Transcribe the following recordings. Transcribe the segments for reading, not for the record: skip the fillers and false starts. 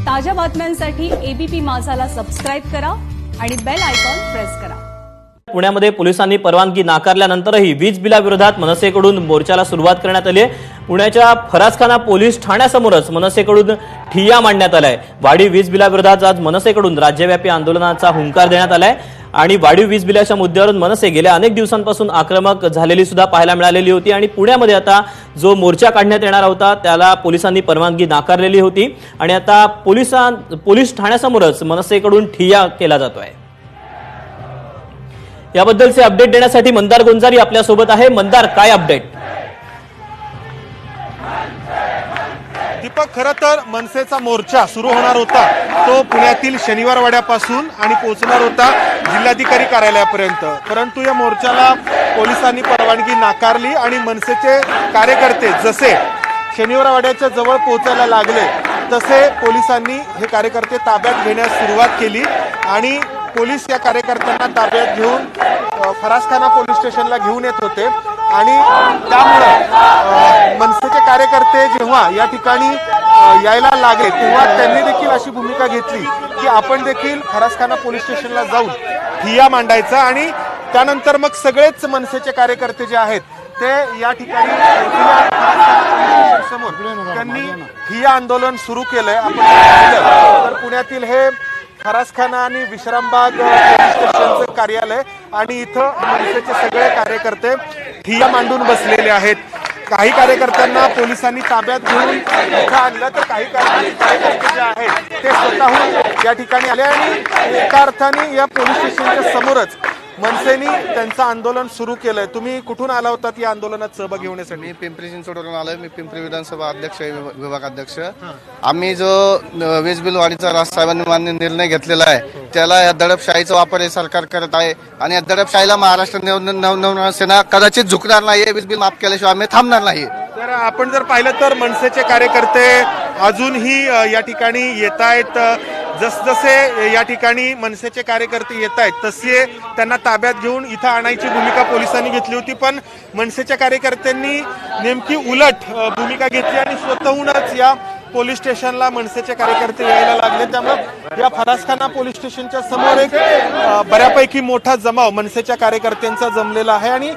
ताज्या बातम्यांसाठी ABP माझाला subscribe करा आणि बेल आयकॉन प्रेस करा। पुण्यामध्ये पोलिसांनी परवानगी नाकारल्यानंतरही वीज बिलाविरोधात मनसेकडून मोर्चाला सुरुवात करण्यात आली आहे। पुण्याच्या फरासखाना पोलीस ठाण्यासमोरच मनसेकडून ठिय्या मांडण्यात आलाय। वाढीव वीज बिलाविरोधात आज मनसेकडून राज्यव्यापी आंदोलनाचा हुंकार देण्यात आलाय आणि वाढीव वीज बिलाच्या मुद्द्यावरून मनसे गेल्या अनेक दिवसांपासून आक्रमक झालेली सुद्धा पाहायला मिळालेली होती आणि पुण्यामध्ये आता जो मोर्चा काढण्यात येणार होता त्याला पोलिसांनी परवानगी नाकारलेली होती आणि आता पोलीस ठाण्यासमोरच मनसेकडून ठिय्या केला जातोय। याबद्दलचे अपडेट देण्यासाठी मंदार गोंजारी आपल्या सोबत आहे। मंदार, काय अपडेट? दीपक, खरं तर मनसेचा मोर्चा सुरू होणार होता तो पुण्यातील शनिवार वाड्यापासून आणि पोहोचणार होता जिल्हाधिकारी कार्यालयापर्यंत, परंतु या मोर्चाला पोलिसांनी परवानगी नाकारली आणि मनसेचे कार्यकर्ते जसे शनिवार वाड्याच्या जवळ पोहोचायला लागले तसे पोलिसांनी हे कार्यकर्ते ताब्यात घेण्यास सुरुवात केली आणि पोलीस या कार्यकर्त्यांना ताब्यात घेऊन फरासखाना पोलीस स्टेशनला घेऊन येत होते आणि त्यामुळे मनसेचे कार्यकर्ते जेव्हा या ठिकाणी यायला लागले तेव्हा त्यांनी देखील अशी भूमिका घेतली की आपण देखील फरासखाना पोलीस स्टेशनला जाऊन ठिय्या मांडायचा आणि त्यानंतर मग सगळेच मनसेचे कार्यकर्ते जे आहेत ते या ठिकाणी समोर त्यांनी ठिय्या आंदोलन सुरू केलंय। आपण पाहिलं तर पुण्यातील हे फरासखाना आणि विश्रामबाग पोलीस स्टेशनचं कार्यालय आणि इथं मनसेचे सगळे कार्यकर्ते ठिय्या मांडून बसलेले आहेत। काही कार्यकर्त्यांना पोलिसांनी ताब्यात घेऊन इथं आणलं तर काही कार्यकर्ते जे आहेत ते स्वतःहून या ठिकाणी आले आणि एका अर्थाने या पोलीस स्टेशनच्या समोरच मनसेनी त्यांचं आंदोलन सुरू केलंय। तुम्ही कुठून आला होतात या आंदोलनात सहभागी होण्यासाठी? मी पिंपरी चिंचवडवरून आलोय। मी पिंपरी विधानसभा अध्यक्ष विभागाध्यक्ष। आम्ही जो वीज बिल वाढीचा राजसाहेबांनी मान्य निर्णय घेतलेला आहे त्याला या दडपशाहीचा वापर हे सरकार करत आहे आणि या दडपशाहीला महाराष्ट्र नवनिर्माण सेना कदाचित झुकणार नाही। वीज बिल माफ केल्याशिवाय आम्ही थांबणार नाही। तर आपण जर पाहिलं तर मनसेचे कार्यकर्ते अजूनही या ठिकाणी येत आहेत। जसजसे या ठिकाणी मनसेचे कार्यकर्ते येत आहेत तसे त्यांना ताब्यात घेऊन इथं आणायची भूमिका पोलिसांनी घेतली होती, पण मनसेच्या कार्यकर्त्यांनी नेमकी उलट भूमिका घेतली आणि स्वतःहूनच या पोलीस स्टेशनला मनसेचे कार्यकर्ते यायला लागले। त्यामुळे या फरासखाना पोलीस स्टेशनच्या समोर एक बऱ्यापैकी मोठा जमाव मनसेच्या कार्यकर्त्यांचा जमलेला आहे आणि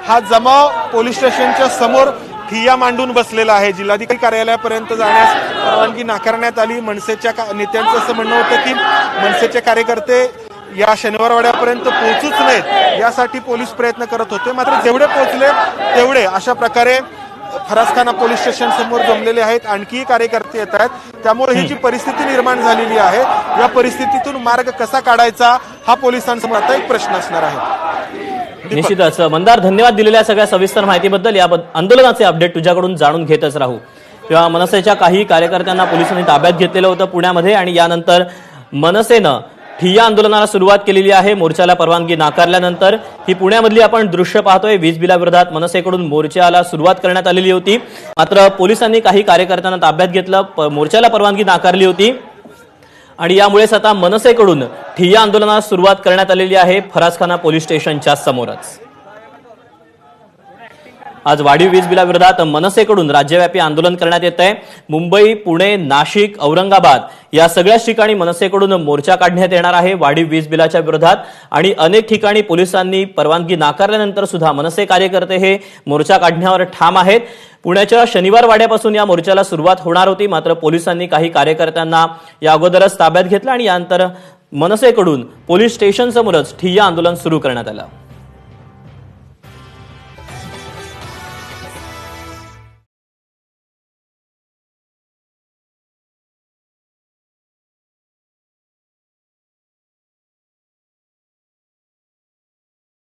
हा जमाव पोलीस स्टेशनच्या समोर ठिय्या मांडून बसलेला आहे। जिल्हाधिकारी कार्यालयापर्यंत जाण्यास परवानगी नाकारण्यात आली। मनसेच्या नेत्यांचं असं म्हणणं होतं की मनसेचे कार्यकर्ते या शनिवार वाड्यापर्यंत पोहोचूच नाहीत यासाठी पोलीस प्रयत्न करत होते, मात्र जेवढे पोहोचले तेवढे अशा प्रकारे फरासखाना पोलीस स्टेशन समोर जमलेले आहेत। आणखी कार्यकर्ते येत आहेत, त्यामुळे ही जी परिस्थिती निर्माण झालेली आहे या परिस्थितीतून मार्ग कसा काढायचा हा पोलिसांसमोर आता एक प्रश्न असणार आहे। निश्चितच मंदार, धन्यवाद दिलेल्या सगळ्या सविस्तर माहितीबद्दल। या आंदोलनाचे अपडेट तुझ्याकडून जाणून घेतच राहू। तेव्हा मनसेच्या काही कार्यकर्त्यांना पोलिसांनी ताब्यात घेतलेलं होतं पुण्यामध्ये आणि यानंतर मनसेनं ठिय्या आंदोलनाला सुरुवात केलेली आहे। मोर्चाला परवानगी नाकारल्यानंतर ही पुण्यामधली आपण दृश्य पाहतोय। वीज बिलाविरोधात मनसेकडून मोर्चाला सुरुवात करण्यात आलेली होती, मात्र पोलिसांनी काही कार्यकर्त्यांना ताब्यात घेतलं, मोर्चाला परवानगी नाकारली होती आणि यामुळेच आता मनसेकडून ठिय्या आंदोलनाला सुरुवात करण्यात आलेली आहे फरासखाना पोलीस स्टेशनच्या समोरच। आज वाढीव वीज बिलाविरोधात मनसेकडून राज्यव्यापी आंदोलन करण्यात येत आहे। मुंबई, पुणे, नाशिक, औरंगाबाद या सगळ्याच ठिकाणी मनसेकडून मोर्चा काढण्यात येणार आहे वाढीव वीज बिलाच्या विरोधात आणि अनेक ठिकाणी पोलिसांनी परवानगी नाकारल्यानंतर सुद्धा मनसे कार्यकर्ते हे मोर्चा काढण्यावर ठाम आहेत। पुण्याच्या शनिवार वाड्यापासून या मोर्चाला सुरुवात होणार होती, मात्र पोलिसांनी काही कार्यकर्त्यांना या अगोदरच ताब्यात घेतलं आणि यानंतर मनसेकडून पोलीस स्टेशन समोरच ठिय्या आंदोलन सुरू करण्यात आलं।